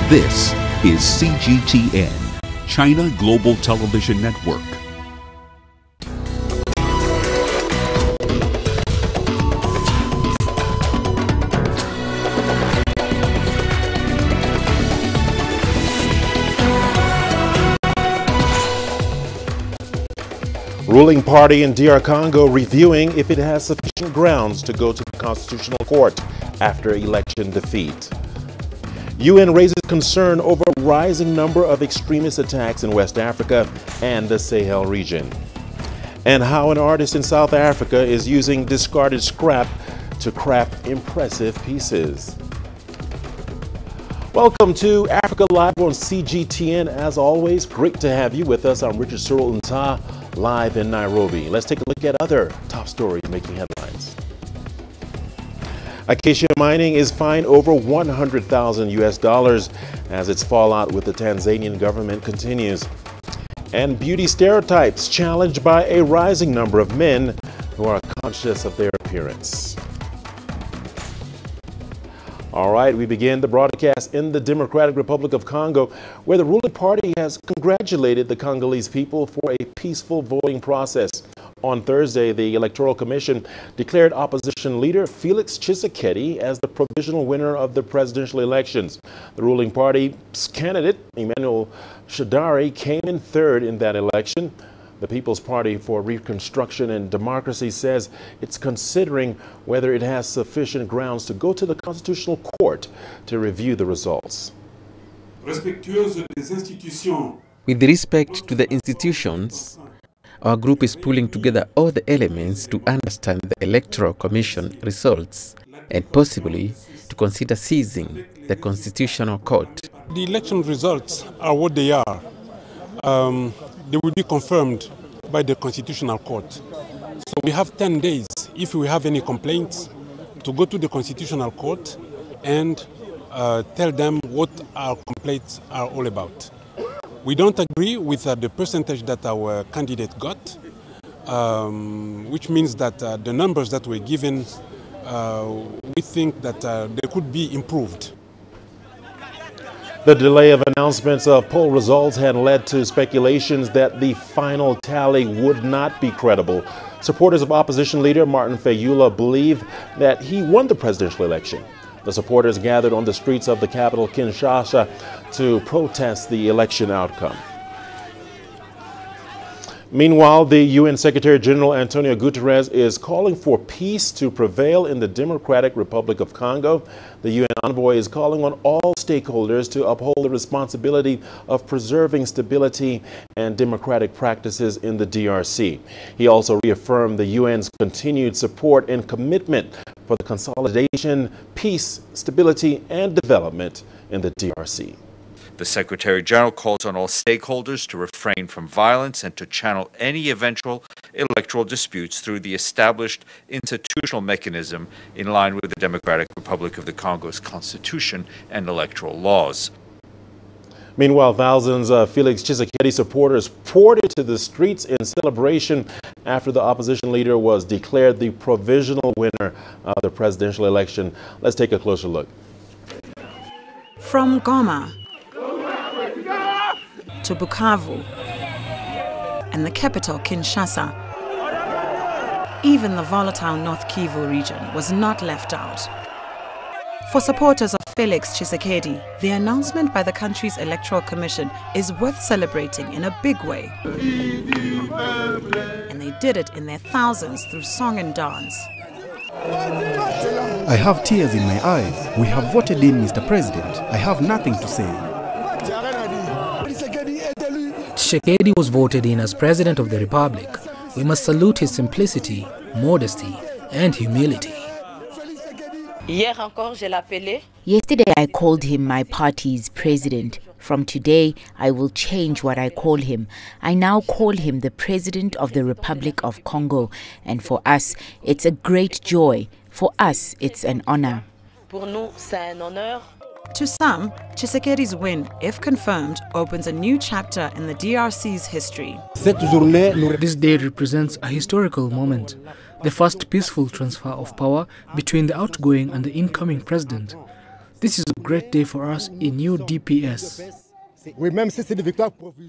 This is CGTN, China Global Television Network. Ruling party in DR Congo reviewing if it has sufficient grounds to go to the Constitutional Court after election defeat. UN raises concern over a rising number of extremist attacks in West Africa and the Sahel region. And how an artist in South Africa is using discarded scrap to craft impressive pieces. Welcome to Africa Live on CGTN. As always, great to have you with us. I'm Richard Nta, live in Nairobi. Let's take a look at other top stories making headlines. Acacia Mining is fined over $100,000 as its fallout with the Tanzanian government continues. And beauty stereotypes challenged by a rising number of men who are conscious of their appearance. All right, we begin the broadcast in the Democratic Republic of Congo, where the ruling party has congratulated the Congolese people for a peaceful voting process. On Thursday, the Electoral Commission declared opposition leader Felix Tshisekedi as the provisional winner of the presidential elections. The ruling party's candidate, Emmanuel Shadari, came in third in that election. The People's Party for Reconstruction and Democracy says it's considering whether it has sufficient grounds to go to the Constitutional Court to review the results. With respect to the institutions, our group is pulling together all the elements to understand the Electoral Commission results and possibly to consider seizing the Constitutional Court. The election results are what they are. They will be confirmed by the Constitutional Court. So we have 10 days, if we have any complaints, to go to the Constitutional Court and tell them what our complaints are all about. We don't agree with the percentage that our candidate got, which means that the numbers that were given, we think that they could be improved. The delay of announcements of poll results had led to speculations that the final tally would not be credible. Supporters of opposition leader Martin Fayulu believe that he won the presidential election. The supporters gathered on the streets of the capital, Kinshasa, to protest the election outcome. Meanwhile, the UN Secretary General Antonio Guterres is calling for peace to prevail in the Democratic Republic of Congo. The UN envoy is calling on all stakeholders to uphold the responsibility of preserving stability and democratic practices in the DRC. He also reaffirmed the UN's continued support and commitment for the consolidation, peace, stability, and development in the DRC. The Secretary General calls on all stakeholders to refrain from violence and to channel any eventual electoral disputes through the established institutional mechanism in line with the Democratic Republic of the Congo's constitution and electoral laws. Meanwhile, thousands of Felix Tshisekedi supporters poured into the streets in celebration after the opposition leader was declared the provisional winner of the presidential election. Let's take a closer look. From Goma to Bukavu and the capital Kinshasa, even the volatile North Kivu region was not left out. For supporters of Felix Tshisekedi, the announcement by the country's Electoral Commission is worth celebrating in a big way. And they did it in their thousands through song and dance. I have tears in my eyes. We have voted in Mr. President. I have nothing to say. Tshisekedi was voted in as President of the Republic. We must salute his simplicity, modesty, and humility. Yesterday I called him my party's president. From today, I will change what I call him. I now call him the President of the Republic of Congo. And for us, it's a great joy. For us, it's an honor. To some, Tshisekedi's win, if confirmed, opens a new chapter in the DRC's history. This day represents a historical moment, the first peaceful transfer of power between the outgoing and the incoming president. This is a great day for us in new DPS.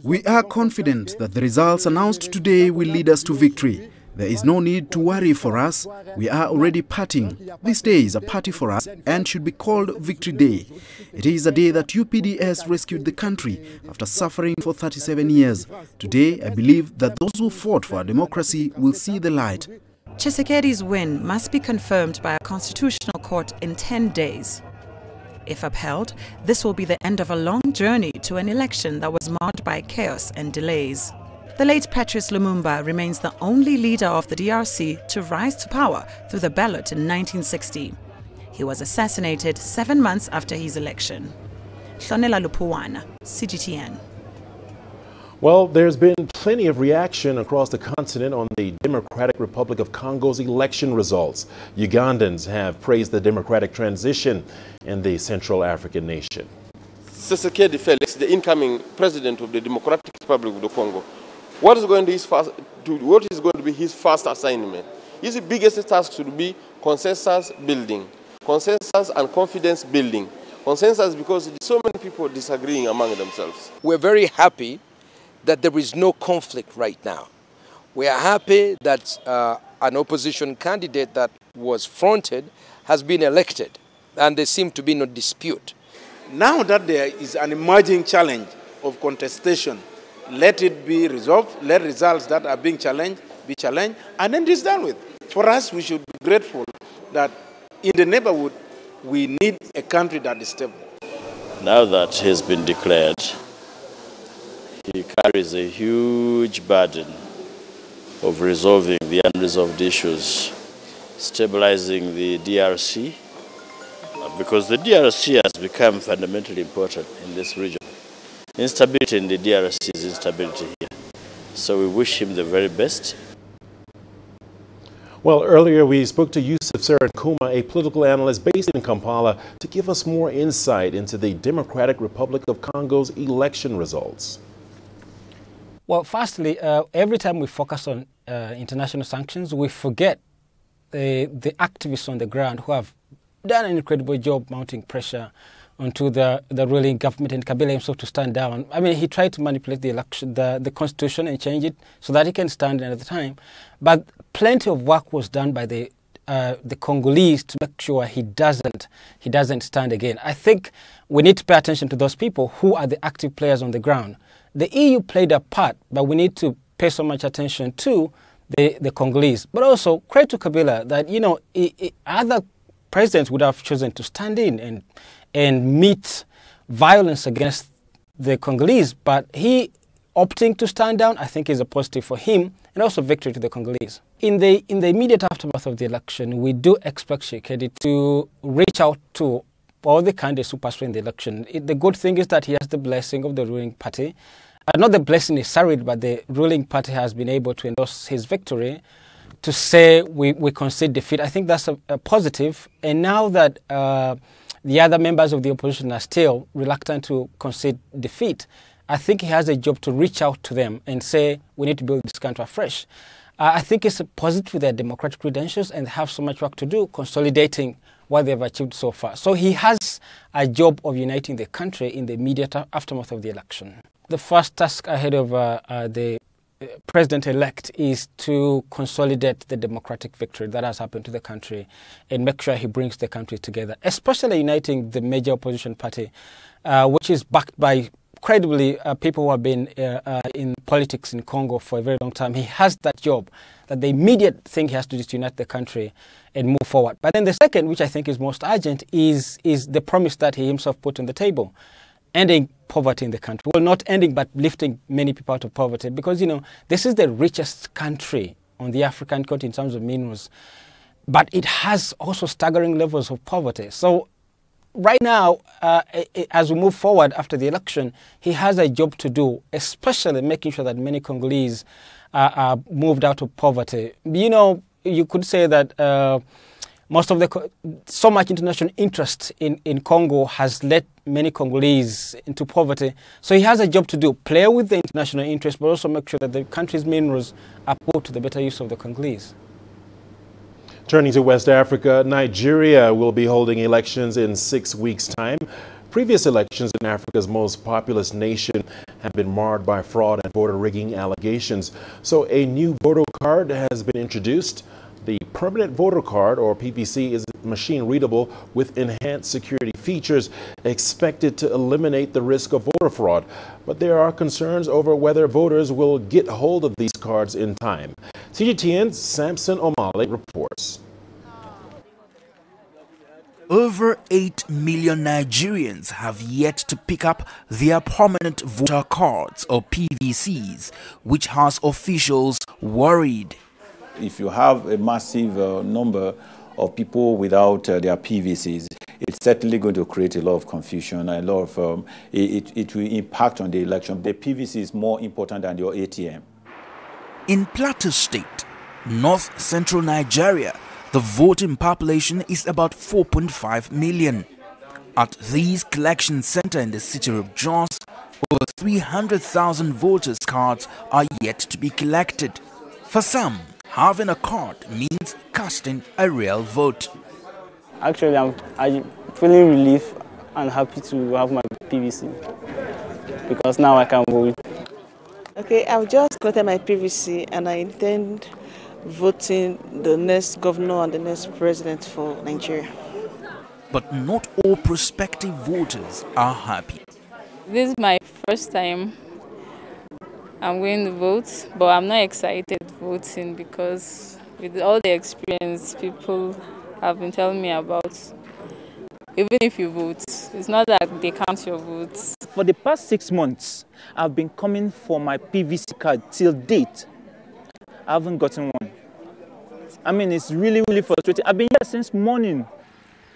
We are confident that the results announced today will lead us to victory. There is no need to worry for us. We are already partying. This day is a party for us and should be called Victory Day. It is a day that UPDS rescued the country after suffering for 37 years. Today, I believe that those who fought for our democracy will see the light. Tshisekedi's win must be confirmed by a constitutional court in 10 days. If upheld, this will be the end of a long journey to an election that was marred by chaos and delays. The late Patrice Lumumba remains the only leader of the DRC to rise to power through the ballot in 1960. He was assassinated 7 months after his election. Hlonela Lupuwana, CGTN. Well, there's been plenty of reaction across the continent on the Democratic Republic of Congo's election results. Ugandans have praised the democratic transition in the Central African nation. Tshisekedi Felix, the incoming president of the Democratic Republic of the Congo, what is going to be his first assignment? His biggest task should be consensus building, consensus and confidence building. Consensus because so many people disagreeing among themselves. We're very happy that there is no conflict right now. We are happy that an opposition candidate that was fronted has been elected, and there seems to be no dispute. Now that there is an emerging challenge of contestation, let it be resolved, let results that are being challenged be challenged, and then it is done with. For us, we should be grateful that in the neighborhood, we need a country that is stable. Now that he has been declared, he carries a huge burden of resolving the unresolved issues, stabilizing the DRC, because the DRC has become fundamentally important in this region. Instability in the DRC is instability here. So we wish him the very best. Well, earlier we spoke to Yusuf Sarankuma, a political analyst based in Kampala, to give us more insight into the Democratic Republic of Congo's election results. Well, firstly, every time we focus on international sanctions, we forget the activists on the ground who have done an incredible job mounting pressure onto the ruling government and Kabila himself to stand down. I mean, he tried to manipulate the election, the constitution and change it so that he can stand in at the time. But plenty of work was done by the Congolese to make sure he doesn't stand again. I think we need to pay attention to those people who are the active players on the ground. The EU played a part, but we need to pay so much attention to the Congolese. But also, credit to Kabila that, you know, other presidents would have chosen to stand in and meet violence against the Congolese, but he opting to stand down, I think, is a positive for him and also victory to the Congolese. In the immediate aftermath of the election, we do expect Tshisekedi to reach out to all the candidates who passed in the election. The good thing is that he has the blessing of the ruling party. Not the blessing necessarily, but the ruling party has been able to endorse his victory to say we concede defeat. I think that's a positive. And now that the other members of the opposition are still reluctant to concede defeat, I think he has a job to reach out to them and say, we need to build this country afresh. I think it's a positive for their democratic credentials and they have so much work to do, consolidating what they've achieved so far. So he has a job of uniting the country in the immediate aftermath of the election. The first task ahead of the president-elect is to consolidate the democratic victory that has happened to the country and make sure he brings the country together, especially uniting the major opposition party, which is backed by credibly people who have been in politics in Congo for a very long time. He has that job, that the immediate thing he has to do is to unite the country and move forward. But then the second, which I think is most urgent, is the promise that he himself put on the table, ending poverty in the country. Well, not ending, but lifting many people out of poverty. Because, you know, this is the richest country on the African continent in terms of minerals. But it has also staggering levels of poverty. So right now, as we move forward after the election, he has a job to do, especially making sure that many Congolese are moved out of poverty. You know, you could say that so much international interest in Congo has led many Congolese into poverty. So he has a job to do, play with the international interest, but also make sure that the country's minerals are put to the better use of the Congolese. Turning to West Africa, Nigeria will be holding elections in 6 weeks' time. Previous elections in Africa's most populous nation have been marred by fraud and voter rigging allegations. So a new voter card has been introduced. The Permanent Voter Card, or PVC, is machine readable with enhanced security features expected to eliminate the risk of voter fraud. But there are concerns over whether voters will get hold of these cards in time. CGTN's Samson Omale reports. Over 8 million Nigerians have yet to pick up their permanent voter cards, or PVCs, which has officials worried. If you have a massive number of people without their PVCs, it's certainly going to create a lot of confusion, a lot of, it will impact on the election. The PVC is more important than your ATM. In Plateau State, north central Nigeria, the voting population is about 4.5 million. At this collection center in the city of Jos, over 300,000 voters' cards are yet to be collected. For some, having a card means casting a real vote. Actually, I'm feeling relief and happy to have my PVC because now I can vote. Okay, I've just gotten my PVC and I intend voting the next governor and the next president for Nigeria. But not all prospective voters are happy. This is my first time I'm going to vote, but I'm not excited voting because with all the experience people have been telling me about, even if you vote, it's not that they count your votes. For the past 6 months, I've been coming for my PVC card till date. I haven't gotten one. I mean, it's really, really frustrating. I've been here since morning.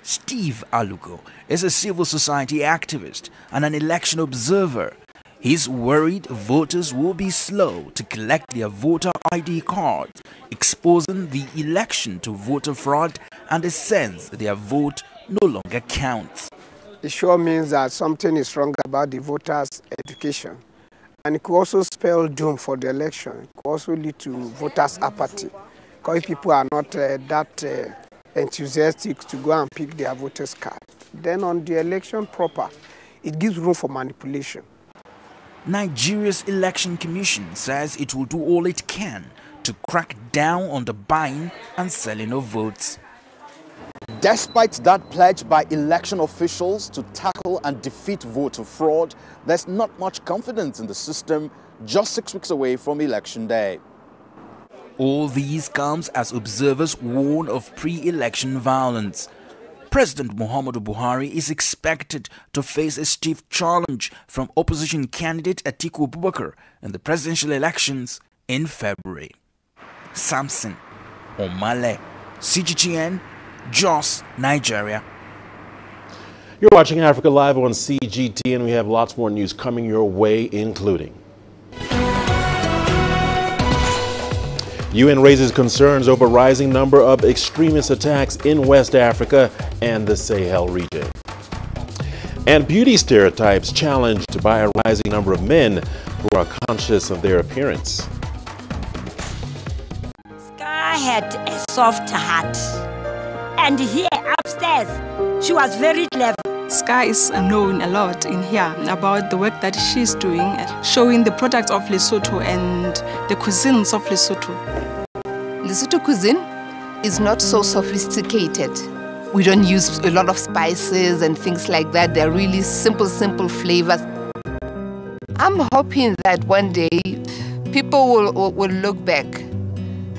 Steve Aluko is a civil society activist and an election observer. He's worried voters will be slow to collect their voter ID cards, exposing the election to voter fraud and a sense their vote no longer counts. It sure means that something is wrong about the voters' education. And it could also spell doom for the election. It could also lead to voters' apathy. Because people are not that enthusiastic to go and pick their voters' card. Then on the election proper, it gives room for manipulation. Nigeria's Election Commission says it will do all it can to crack down on the buying and selling of votes. Despite that pledge by election officials to tackle and defeat voter fraud, there's not much confidence in the system just 6 weeks away from Election Day. All these comes as observers warn of pre-election violence. President Muhammadu Buhari is expected to face a stiff challenge from opposition candidate Atiku Abubakar in the presidential elections in February. Samson Omale, CGTN, Jos, Nigeria. You're watching Africa Live on CGTN. We have lots more news coming your way, including UN raises concerns over rising number of extremist attacks in West Africa and the Sahel region. And beauty stereotypes challenged by a rising number of men who are conscious of their appearance. Sky had a soft heart. And here upstairs, she was very clever. Sky is known a lot in here about the work that she's doing, showing the products of Lesotho and the cuisines of Lesotho. Lesotho cuisine is not so sophisticated. We don't use a lot of spices and things like that. They're really simple flavors. I'm hoping that one day people will look back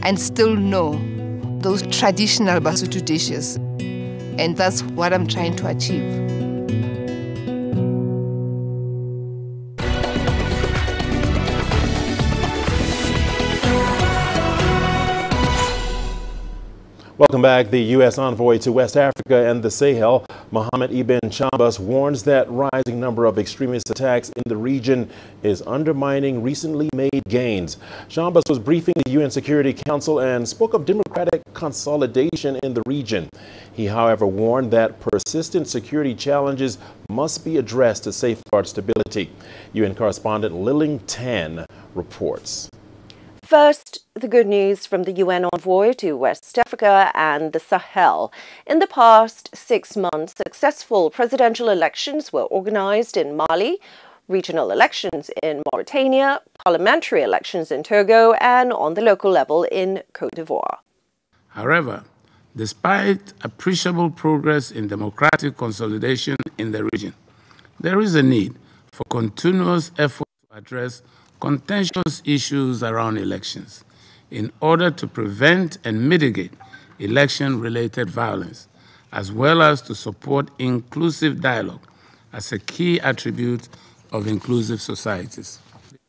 and still know those traditional Basotho dishes. And that's what I'm trying to achieve. Welcome back. The U.S. envoy to West Africa and the Sahel, Mohammed Ibn Chambas, warns that rising number of extremist attacks in the region is undermining recently made gains. Chambas was briefing the UN Security Council and spoke of democratic consolidation in the region. He, however, warned that persistent security challenges must be addressed to safeguard stability. UN correspondent Richard Nta reports. First, the good news from the UN envoy to West Africa and the Sahel. In the past 6 months, successful presidential elections were organized in Mali, regional elections in Mauritania, parliamentary elections in Togo, and on the local level in Côte d'Ivoire. However, despite appreciable progress in democratic consolidation in the region, there is a need for continuous effort to address contentious issues around elections in order to prevent and mitigate election-related violence, as well as to support inclusive dialogue as a key attribute of inclusive societies.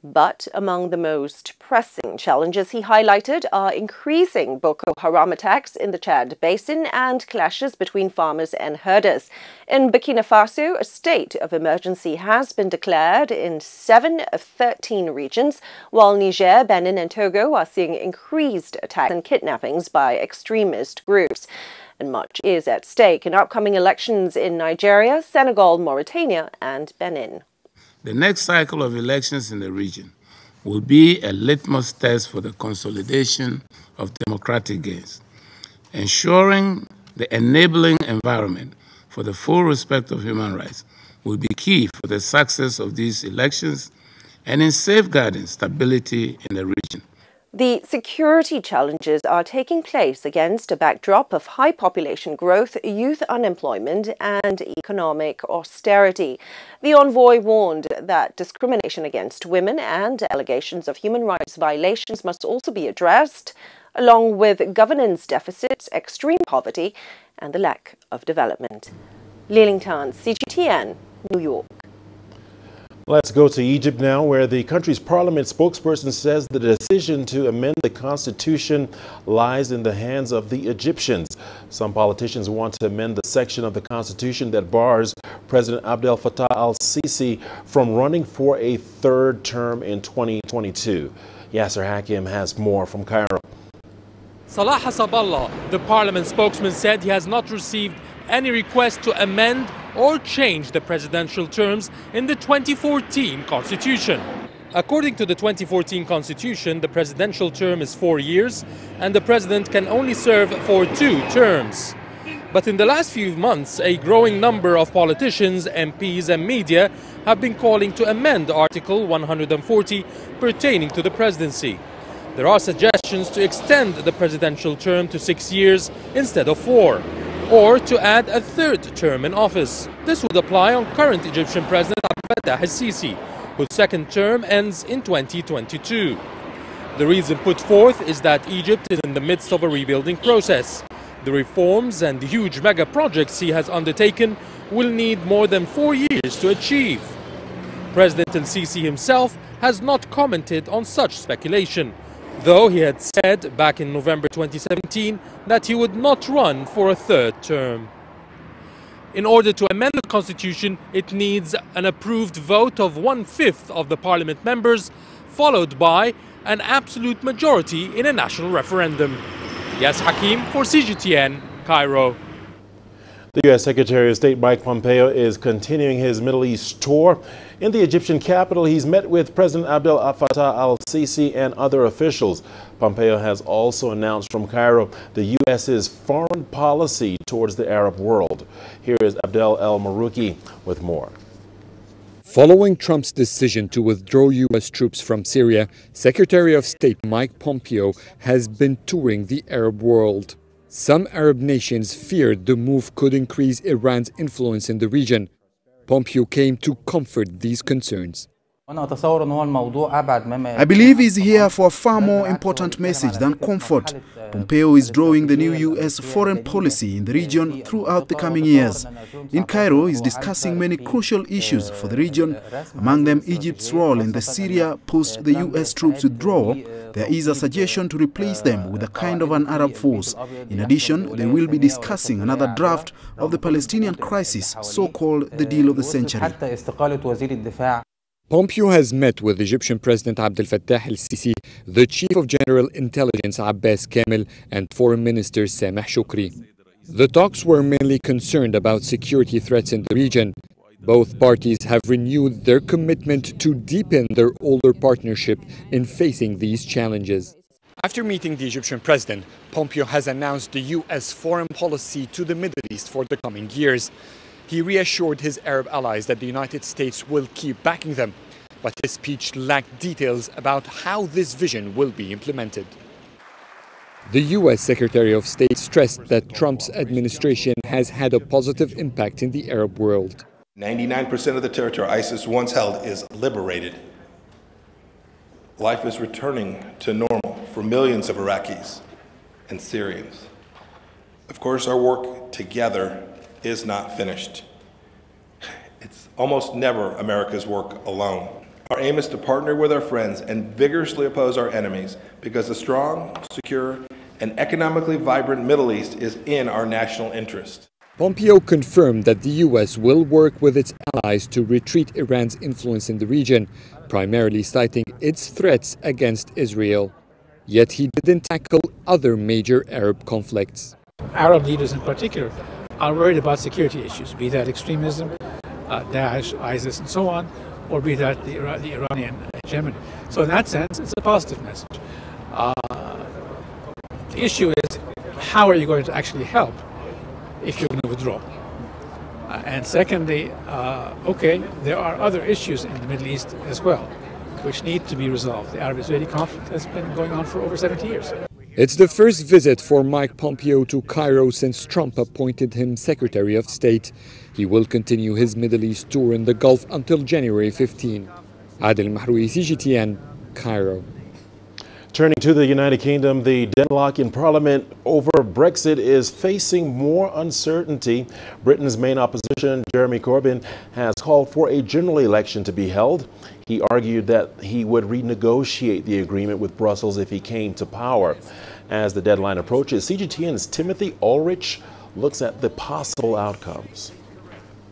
But among the most pressing challenges he highlighted are increasing Boko Haram attacks in the Chad Basin and clashes between farmers and herders. In Burkina Faso, a state of emergency has been declared in 7 of 13 regions, while Niger, Benin and Togo are seeing increased attacks and kidnappings by extremist groups. And much is at stake in upcoming elections in Nigeria, Senegal, Mauritania and Benin. The next cycle of elections in the region will be a litmus test for the consolidation of democratic gains. Ensuring the enabling environment for the full respect of human rights will be key for the success of these elections and in safeguarding stability in the region. The security challenges are taking place against a backdrop of high population growth, youth unemployment and economic austerity. The envoy warned that discrimination against women and allegations of human rights violations must also be addressed, along with governance deficits, extreme poverty and the lack of development. Li Tan, CGTN, New York. Let's go to Egypt now, where the country's parliament spokesperson says the decision to amend the constitution lies in the hands of the Egyptians. Some politicians want to amend the section of the constitution that bars President Abdel Fattah al-Sisi from running for a third term in 2022. Yasser Hakim has more from Cairo. Salah Hassaballah, the parliament spokesman, said he has not received any request to amend or change the presidential terms in the 2014 constitution. According to the 2014 constitution, the presidential term is 4 years and the president can only serve for 2 terms. But in the last few months, a growing number of politicians, MPs and media have been calling to amend Article 140 pertaining to the presidency. There are suggestions to extend the presidential term to 6 years instead of 4. Or to add a third term in office. This would apply on current Egyptian President Abdel Fattah al-Sisi, whose second term ends in 2022. The reason put forth is that Egypt is in the midst of a rebuilding process. The reforms and the huge mega projects he has undertaken will need more than 4 years to achieve. President al-Sisi himself has not commented on such speculation, though he had said back in November 2017 that he would not run for a third term. In order to amend the constitution, it needs an approved vote of 1/5 of the parliament members, followed by an absolute majority in a national referendum. Yas Hakim for CGTN, Cairo. The U.S. Secretary of State Mike Pompeo is continuing his Middle East tour. In the Egyptian capital, he's met with President Abdel Fattah al-Sisi and other officials. Pompeo has also announced from Cairo the U.S.'s foreign policy towards the Arab world. Here is Abdel El-Marouki with more. Following Trump's decision to withdraw U.S. troops from Syria, Secretary of State Mike Pompeo has been touring the Arab world. Some Arab nations feared the move could increase Iran's influence in the region. Pompeo came to comfort these concerns. I believe he's here for a far more important message than comfort. Pompeo is drawing the new U.S. foreign policy in the region throughout the coming years. In Cairo, he's discussing many crucial issues for the region, among them Egypt's role in the Syria post the U.S. troops withdrawal. There is a suggestion to replace them with a kind of an Arab force. In addition, they will be discussing another draft of the Palestinian crisis, so-called the deal of the century. Pompeo has met with Egyptian President Abdel Fattah al-Sisi, the Chief of General Intelligence Abbas Kamel, and Foreign Minister Sameh Shoukry. The talks were mainly concerned about security threats in the region. Both parties have renewed their commitment to deepen their older partnership in facing these challenges. After meeting the Egyptian president, Pompeo has announced the U.S. foreign policy to the Middle East for the coming years. He reassured his Arab allies that the United States will keep backing them, but his speech lacked details about how this vision will be implemented. The U.S. Secretary of State stressed that Trump's administration has had a positive impact in the Arab world. 99% of the territory ISIS once held is liberated. Life is returning to normal for millions of Iraqis and Syrians. Of course, our work together is not finished. It's almost never America's work alone. Our aim is to partner with our friends and vigorously oppose our enemies because a strong, secure, and economically vibrant Middle East is in our national interest. Pompeo confirmed that the U.S. will work with its allies to retreat Iran's influence in the region, primarily citing its threats against Israel. Yet he didn't tackle other major Arab conflicts. Arab leaders in particular are worried about security issues, be that extremism, Daesh, ISIS, and so on, or be that the Iranian hegemony. So in that sense, it's a positive message. The issue is, how are you going to actually help if you're going to withdraw? And secondly, okay, there are other issues in the Middle East as well, which need to be resolved. The Arab-Israeli conflict has been going on for over 70 years. It's the first visit for Mike Pompeo to Cairo since Trump appointed him Secretary of State. He will continue his Middle East tour in the Gulf until January 15. Adel Mahroui, CGTN, Cairo. Turning to the United Kingdom, the deadlock in Parliament over Brexit is facing more uncertainty. Britain's main opposition, Jeremy Corbyn, has called for a general election to be held. He argued that he would renegotiate the agreement with Brussels if he came to power. As the deadline approaches, CGTN's Timothy Ulrich looks at the possible outcomes.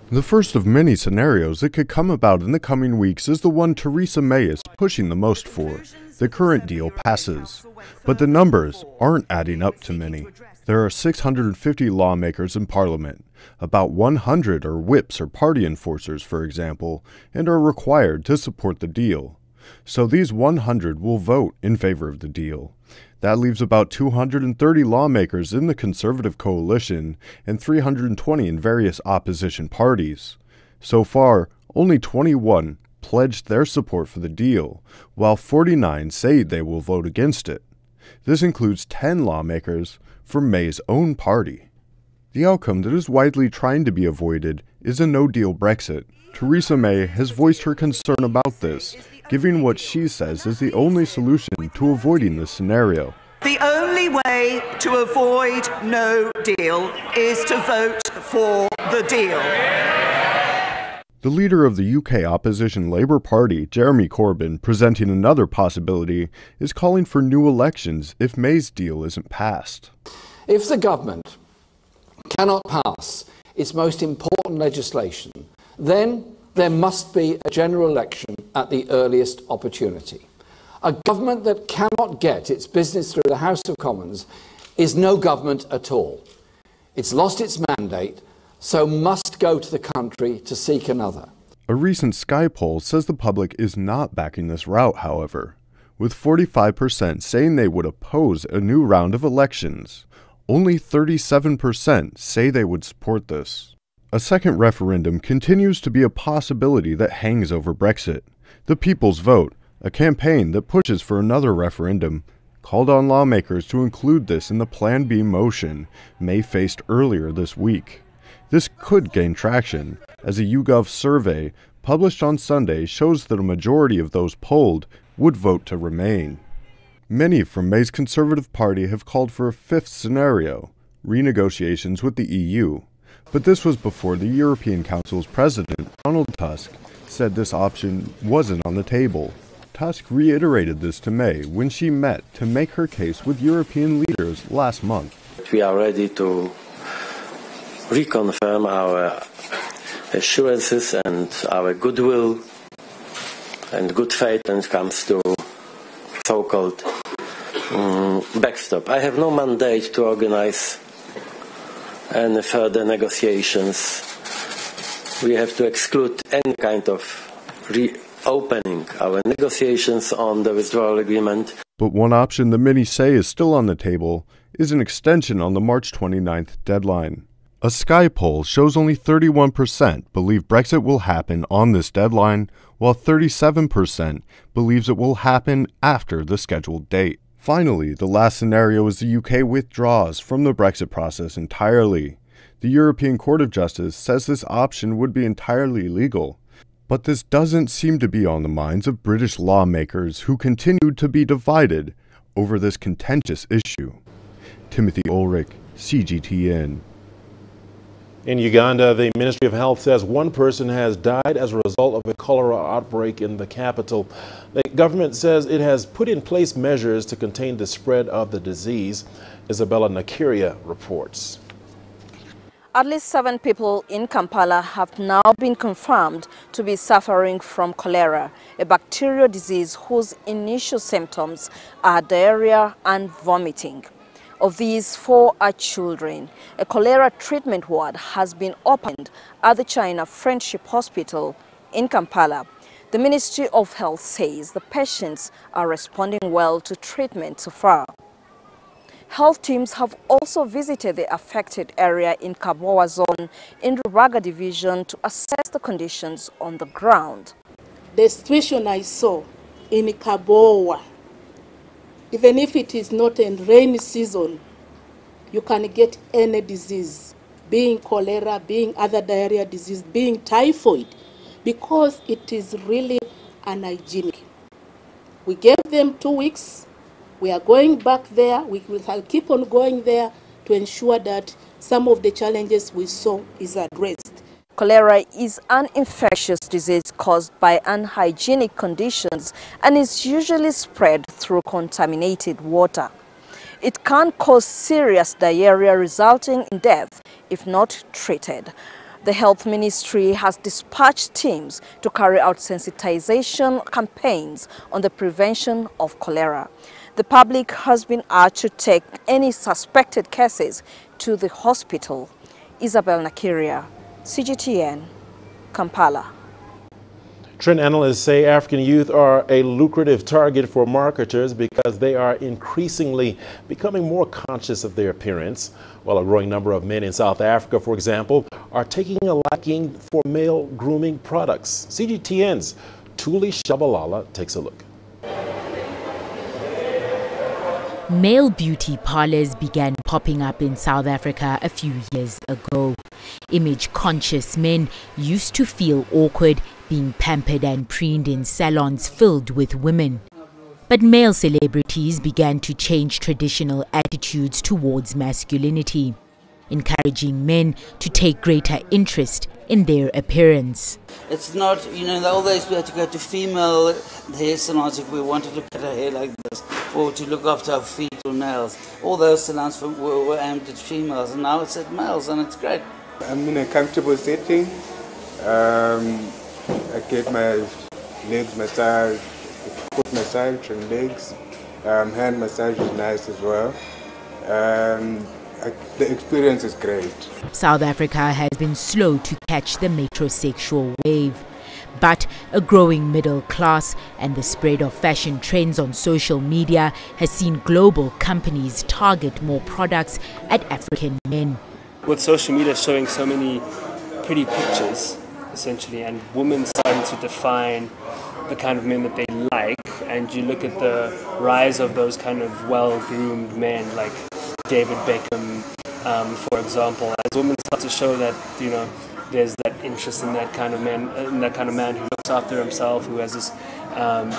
The first of many scenarios that could come about in the coming weeks is the one Theresa May is pushing the most for. The current deal passes. But the numbers aren't adding up to many. There are 650 lawmakers in Parliament. About 100 are whips or party enforcers, for example, and are required to support the deal. So these 100 will vote in favor of the deal. That leaves about 230 lawmakers in the Conservative coalition and 320 in various opposition parties. So far, only 21 pledged their support for the deal, while 49 say they will vote against it. This includes 10 lawmakers from May's own party. The outcome that is widely trying to be avoided is a no-deal Brexit. Theresa May has voiced her concern about this, giving what she says is the only solution to avoiding this scenario. The only way to avoid no deal is to vote for the deal. The leader of the UK opposition Labour Party, Jeremy Corbyn, presenting another possibility, is calling for new elections if May's deal isn't passed. If the government cannot pass its most important legislation, then there must be a general election at the earliest opportunity. A government that cannot get its business through the House of Commons is no government at all. It's lost its mandate, so must go to the country to seek another. A recent Sky poll says the public is not backing this route, however, with 45% saying they would oppose a new round of elections. Only 37% say they would support this. A second referendum continues to be a possibility that hangs over Brexit. The People's Vote, a campaign that pushes for another referendum, called on lawmakers to include this in the Plan B motion May faced earlier this week. This could gain traction, as a YouGov survey published on Sunday shows that a majority of those polled would vote to remain. Many from May's Conservative Party have called for a fifth scenario, renegotiations with the EU. But this was before the European Council's president, Donald Tusk, said this option wasn't on the table. Tusk reiterated this to May when she met to make her case with European leaders last month. We are ready to reconfirm our assurances and our goodwill and good faith when it comes to so-called backstop. I have no mandate to organize any further negotiations. We have to exclude any kind of opening our negotiations on the withdrawal agreement. But one option the many say is still on the table is an extension on the March 29th deadline. A Sky poll shows only 31% believe Brexit will happen on this deadline, while 37% believes it will happen after the scheduled date. Finally, the last scenario is the UK withdraws from the Brexit process entirely. The European Court of Justice says this option would be entirely legal. But this doesn't seem to be on the minds of British lawmakers who continue to be divided over this contentious issue. Timothy Ulrich, CGTN. In Uganda, the Ministry of Health says one person has died as a result of a cholera outbreak in the capital. The government says it has put in place measures to contain the spread of the disease. Isabella Nakiria reports. At least 7 people in Kampala have now been confirmed to be suffering from cholera, a bacterial disease whose initial symptoms are diarrhea and vomiting. Of these, 4 are children. A cholera treatment ward has been opened at the China Friendship Hospital in Kampala. The Ministry of Health says the patients are responding well to treatment so far. Health teams have also visited the affected area in Kabowa Zone in Rubaga Division to assess the conditions on the ground. The situation I saw in Kabowa, even if it is not a rainy season, you can get any disease, being cholera, being other diarrhea disease, being typhoid, because it is really unhygienic. We gave them 2 weeks. We are going back there. We will keep on going there to ensure that some of the challenges we saw is addressed. Cholera is an infectious disease caused by unhygienic conditions and is usually spread through contaminated water. It can cause serious diarrhea resulting in death if not treated. The Health Ministry has dispatched teams to carry out sensitization campaigns on the prevention of cholera. The public has been urged to take any suspected cases to the hospital. Isabel Nakiria, CGTN, Kampala. Trend analysts say African youth are a lucrative target for marketers because they are increasingly becoming more conscious of their appearance, while a growing number of men in South Africa, for example, are taking a liking for male grooming products. CGTN's Thuli Shabalala takes a look. Male beauty parlors began popping up in South Africa a few years ago. Image-conscious men used to feel awkward being pampered and preened in salons filled with women. But male celebrities began to change traditional attitudes towards masculinity, encouraging men to take greater interest in their appearance. It's not, you know, all days we had to go to female hair salons if we wanted to cut our hair like this, or to look after our feet or nails. All those salons were aimed at females, and now it's at males, and it's great. I'm in a comfortable setting. I get my legs massaged, foot massage and legs. Hand massage is nice as well. The experience is great. South Africa has been slow to catch the metrosexual wave, but a growing middle class and the spread of fashion trends on social media has seen global companies target more products at African men. With social media showing so many pretty pictures, essentially, and women starting to define the kind of men that they like, and you look at the rise of those kind of well-groomed men like David Beckham, for example, as women start to show that, you know, there's that interest in that kind of man, who looks after himself, who has this,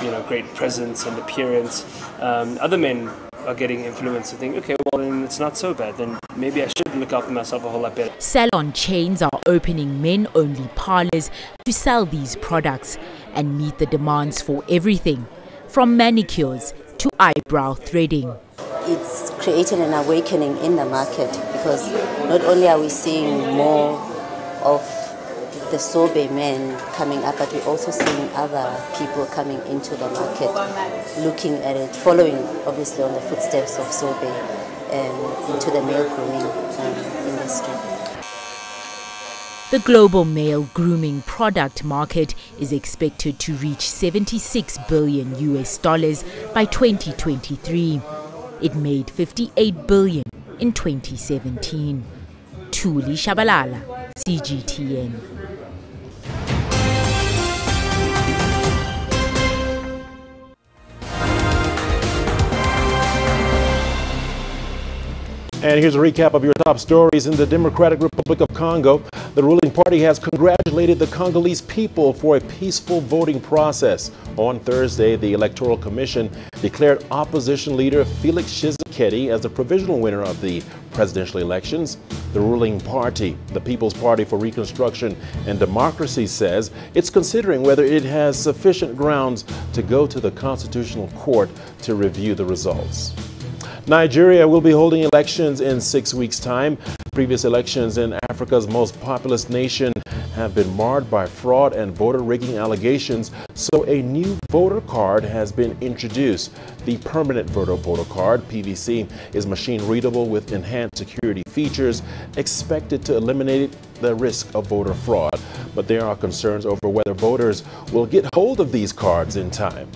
you know, great presence and appearance. Other men are getting influenced to think, okay, well then it's not so bad. Then maybe I should look after myself a whole lot better. Salon chains are opening men-only parlors to sell these products and meet the demands for everything, from manicures to eyebrow threading. It's creating an awakening in the market because not only are we seeing more of the Sobe men coming up, but we're also seeing other people coming into the market, looking at it, following obviously on the footsteps of Sobe into the male grooming industry. The global male grooming product market is expected to reach $76 billion by 2023. It made $58 billion in 2017. Thuli Shabalala, CGTN. And here's a recap of your top stories. In the Democratic Republic of Congo, the ruling party has congratulated the Congolese people for a peaceful voting process. On Thursday, the Electoral Commission declared opposition leader Felix Tshisekedi as the provisional winner of the presidential elections. The ruling party, the People's Party for Reconstruction and Democracy, says it's considering whether it has sufficient grounds to go to the Constitutional Court to review the results. Nigeria will be holding elections in 6 weeks' time. Previous elections in Africa's most populous nation have been marred by fraud and voter rigging allegations, so a new voter card has been introduced. The permanent voter card, PVC, is machine readable with enhanced security features, expected to eliminate the risk of voter fraud. But there are concerns over whether voters will get hold of these cards in time.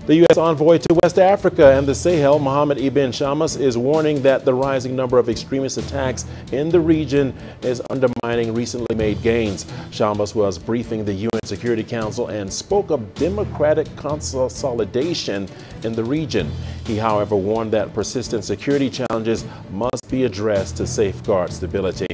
The U.S. envoy to West Africa and the Sahel, Mohammed Ibn Shamas, is warning that the rising number of extremist attacks in the region is undermining recently made gains. Shamas was briefing the UN Security Council and spoke of democratic consolidation in the region. He, however, warned that persistent security challenges must be addressed to safeguard stability.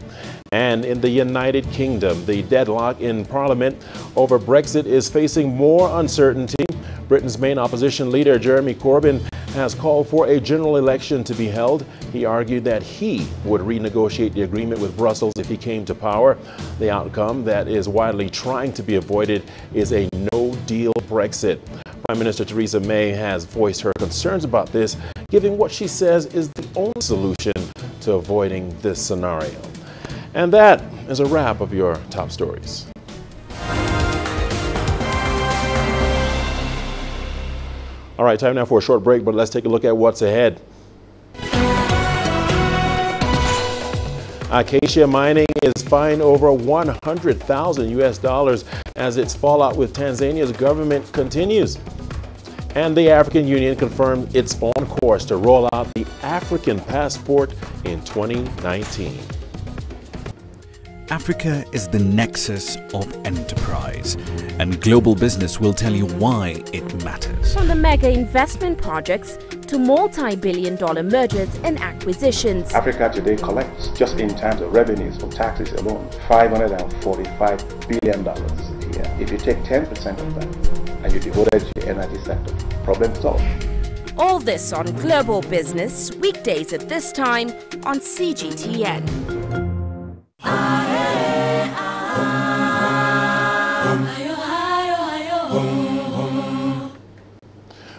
And in the United Kingdom, the deadlock in Parliament over Brexit is facing more uncertainty. Britain's main opposition leader, Jeremy Corbyn, has called for a general election to be held. He argued that he would renegotiate the agreement with Brussels if he came to power. The outcome that is widely trying to be avoided is a no-deal Brexit. Prime Minister Theresa May has voiced her concerns about this, giving what she says is the only solution to avoiding this scenario. And that is a wrap of your top stories. All right, time now for a short break, but let's take a look at what's ahead. Acacia Mining is fined over $100,000 as its fallout with Tanzania's government continues. And the African Union confirmed it's on course to roll out the African passport in 2019. Africa is the nexus of enterprise, and global business will tell you why it matters. From the mega investment projects to multi-billion-dollar mergers and acquisitions. Africa today collects, just in terms of revenues from taxes alone, $545 billion a year. If you take 10% of that and you devote it to the energy sector, problem solved. All this on Global Business, weekdays at this time on CGTN.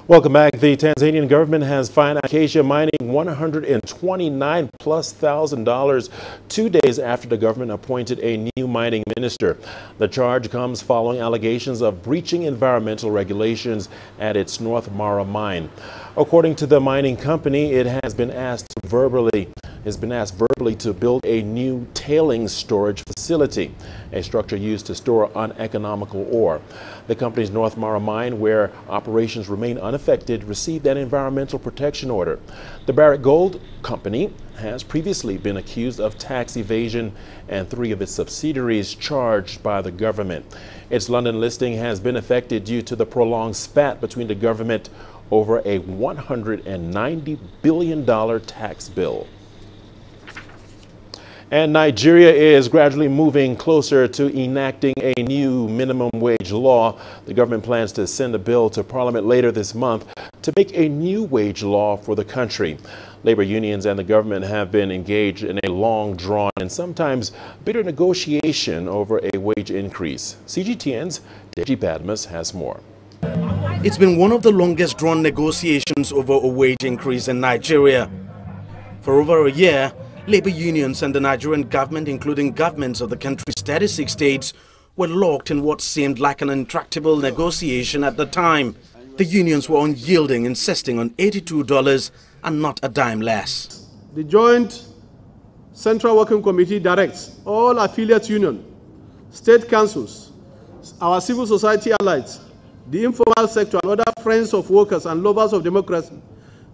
Welcome back. The Tanzanian government has fined Acacia Mining $129,000+ 2 days after the government appointed a new mining minister. The charge comes following allegations of breaching environmental regulations at its North Mara mine. According to the mining company, it has been asked verbally to build a new tailings storage facility, a structure used to store uneconomical ore. The company's North Mara mine, where operations remain unaffected, received an environmental protection order. The Barrick Gold Company has previously been accused of tax evasion and 3 of its subsidiaries charged by the government. Its London listing has been affected due to the prolonged spat between the government over a $190 billion tax bill. And Nigeria is gradually moving closer to enacting a new minimum wage law. The government plans to send a bill to Parliament later this month to make a new wage law for the country. Labor unions and the government have been engaged in a long, drawn and sometimes bitter negotiation over a wage increase. CGTN's Deji Badmus has more. It's been one of the longest drawn negotiations over a wage increase in Nigeria. For over a year, labor unions and the Nigerian government, including governments of the country's 36 states, were locked in what seemed like an intractable negotiation at the time. The unions were unyielding, insisting on $82 and not a dime less. The Joint Central Working Committee directs all affiliate unions state councils, our civil society allies, the informal sector and other friends of workers and lovers of democracy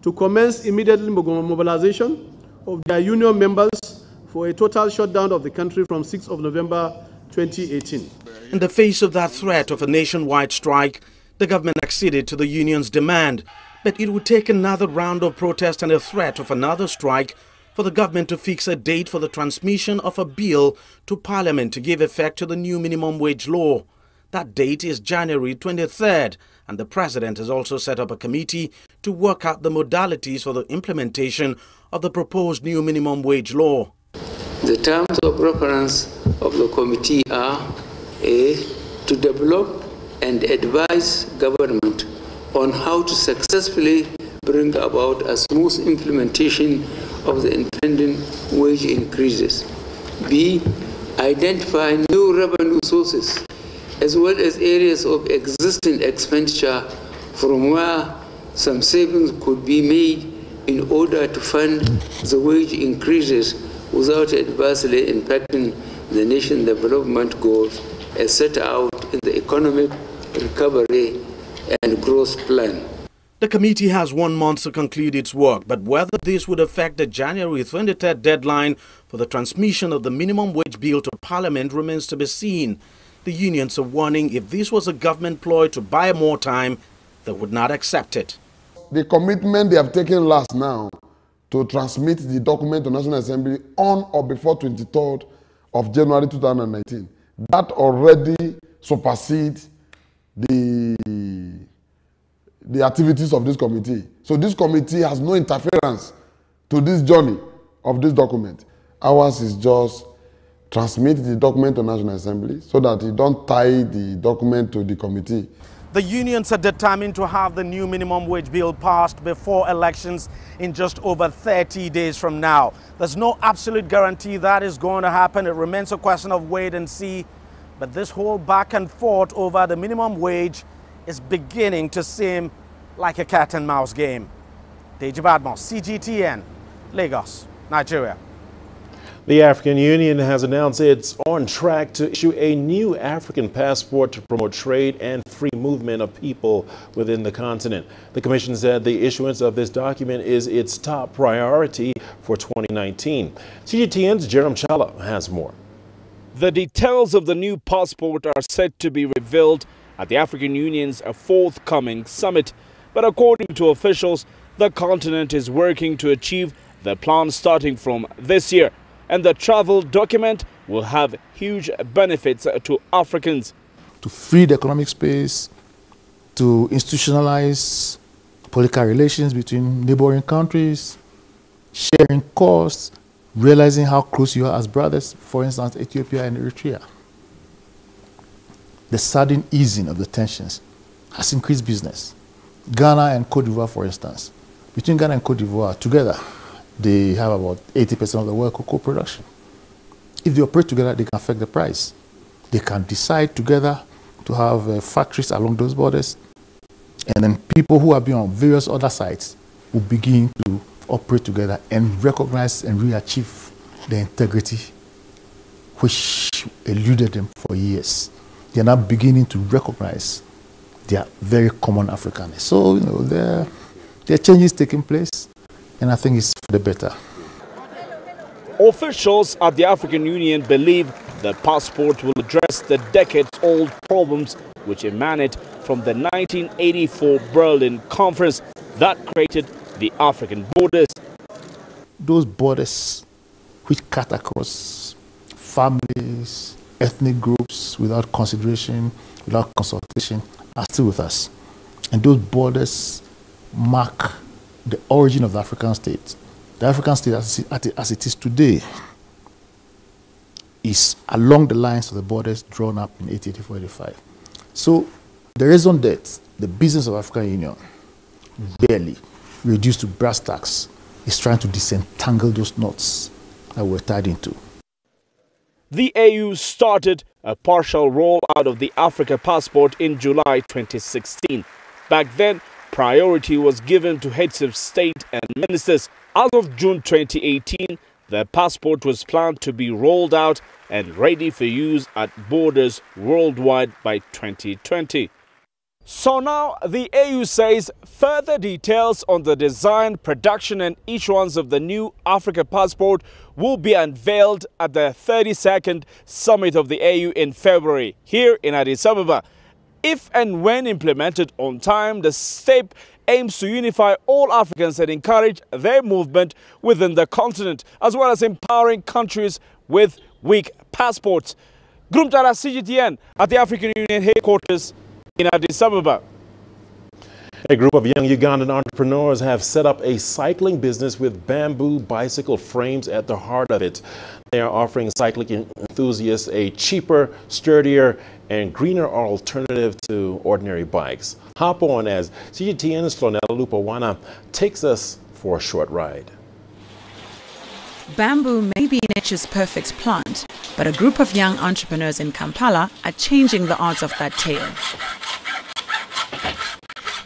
to commence immediately mobilization of their union members for a total shutdown of the country from 6th of November 2018. In the face of that threat of a nationwide strike, the government acceded to the union's demand, but it would take another round of protest and a threat of another strike for the government to fix a date for the transmission of a bill to Parliament to give effect to the new minimum wage law. That date is January 23rd, and the President has also set up a committee to work out the modalities for the implementation of the proposed new minimum wage law. The terms of reference of the committee are A. To develop and advise government on how to successfully bring about a smooth implementation of the impending wage increases. B. Identify new revenue sources as well as areas of existing expenditure from where some savings could be made in order to fund the wage increases without adversely impacting the nation's development goals as set out in the Economic Recovery and Growth Plan. The committee has 1 month to conclude its work, but whether this would affect the January 23rd deadline for the transmission of the minimum wage bill to Parliament remains to be seen. The unions are warning if this was a government ploy to buy more time, they would not accept it. The commitment they have taken last now to transmit the document to National Assembly on or before 23rd of January 2019, that already supersedes the activities of this committee. So this committee has no interference to this journey of this document. Ours is just transmit the document to National Assembly so that you don't tie the document to the committee. The unions are determined to have the new minimum wage bill passed before elections in just over 30 days from now. There's no absolute guarantee that is going to happen. It remains a question of wait and see. But this whole back and forth over the minimum wage is beginning to seem like a cat and mouse game. Deji Badmos, CGTN, Lagos, Nigeria. The African Union has announced it's on track to issue a new African passport to promote trade and free movement of people within the continent. The Commission said the issuance of this document is its top priority for 2019. CGTN's Jerem Chala has more. The details of the new passport are set to be revealed at the African Union's forthcoming summit. But according to officials, the continent is working to achieve the plan starting from this year. And the travel document will have huge benefits to Africans. To free the economic space, to institutionalize political relations between neighboring countries, sharing costs, realizing how close you are as brothers, for instance, Ethiopia and Eritrea. The sudden easing of the tensions has increased business. Ghana and Cote d'Ivoire, for instance. Between Ghana and Cote d'Ivoire, together, they have about 80% of the world cocoa production. If they operate together, they can affect the price. They can decide together to have factories along those borders, and then people who have been on various other sites will begin to operate together and recognize and re-achieve the integrity which eluded them for years. They are now beginning to recognize their very common Africanness. So, there are changes taking place, and I think it's for the better. Officials at the African Union believe the passport will address the decades-old problems which emanate from the 1984 Berlin Conference that created the African borders. Those borders which cut across families, ethnic groups without consideration, without consultation, are still with us. And those borders mark the origin of the African state. The African state as it is today is along the lines of the borders drawn up in 1884-85. So the reason that the business of African Union, barely reduced to brass tacks, is trying to disentangle those knots that we're tied into. The AU started a partial rollout of the Africa passport in July 2016. Back then, priority was given to heads of state and ministers. As of June 2018, The passport was planned to be rolled out and ready for use at borders worldwide by 2020. So now the AU says further details on the design, production and issuance of the new Africa passport will be unveiled at the 32nd summit of the AU in February here in Addis Ababa. If and when implemented on time, the step aims to unify all Africans and encourage their movement within the continent, as well as empowering countries with weak passports. Nta, CGTN at the African Union headquarters in Addis Ababa. A group of young Ugandan entrepreneurs have set up a cycling business with bamboo bicycle frames at the heart of it. They are offering cycling enthusiasts a cheaper, sturdier, and greener alternative to ordinary bikes. Hop on as CGTN's Slonella Lupawana takes us for a short ride. Bamboo may be nature's perfect plant, but a group of young entrepreneurs in Kampala are changing the odds of that tale.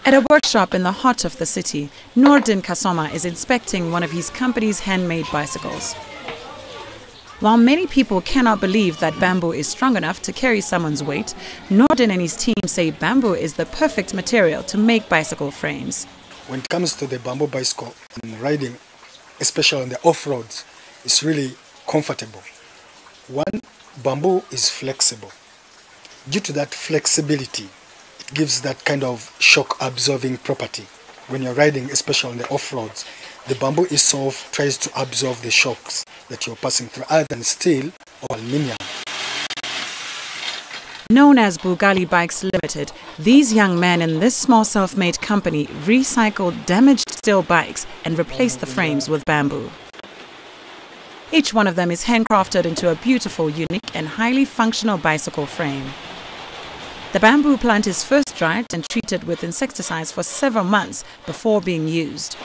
At a workshop in the heart of the city, Nordin Kasoma is inspecting one of his company's handmade bicycles. While many people cannot believe that bamboo is strong enough to carry someone's weight, Nordin and his team say bamboo is the perfect material to make bicycle frames. When it comes to the bamboo bicycle and riding, especially on the off-roads, it's really comfortable. One, bamboo is flexible. Due to that flexibility, it gives that kind of shock-absorbing property. When you're riding, especially on the off-roads, the bamboo is soft, tries to absorb the shocks that you're passing through, other than steel or aluminium. Known as Bugali Bikes Limited, these young men in this small self-made company recycled damaged steel bikes and replaced the frames with bamboo. Each one of them is handcrafted into a beautiful, unique and highly functional bicycle frame. The bamboo plant is first dried and treated with insecticides for several months before being used.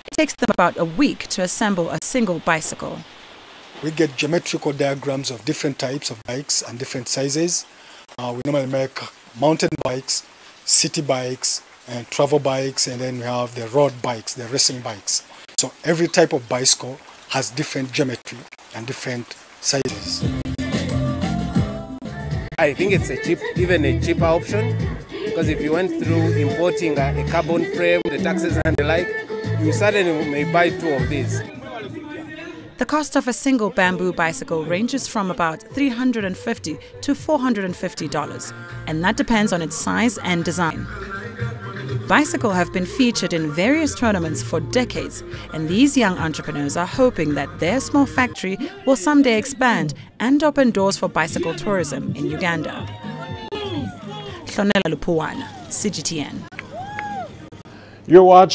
It takes them about a week to assemble a single bicycle. We get geometrical diagrams of different types of bikes and different sizes. We normally make mountain bikes, city bikes, and travel bikes, and then we have the road bikes, the racing bikes. So every type of bicycle has different geometry and different sizes. I think it's even a cheaper option, because if you went through importing a carbon frame, the taxes and the like, you suddenly may buy two of these. The cost of a single bamboo bicycle ranges from about $350 to $450, and that depends on its size and design. Bicycles have been featured in various tournaments for decades, and these young entrepreneurs are hoping that their small factory will someday expand and open doors for bicycle tourism in Uganda. Slonella Lupawana, CGTN. You're watching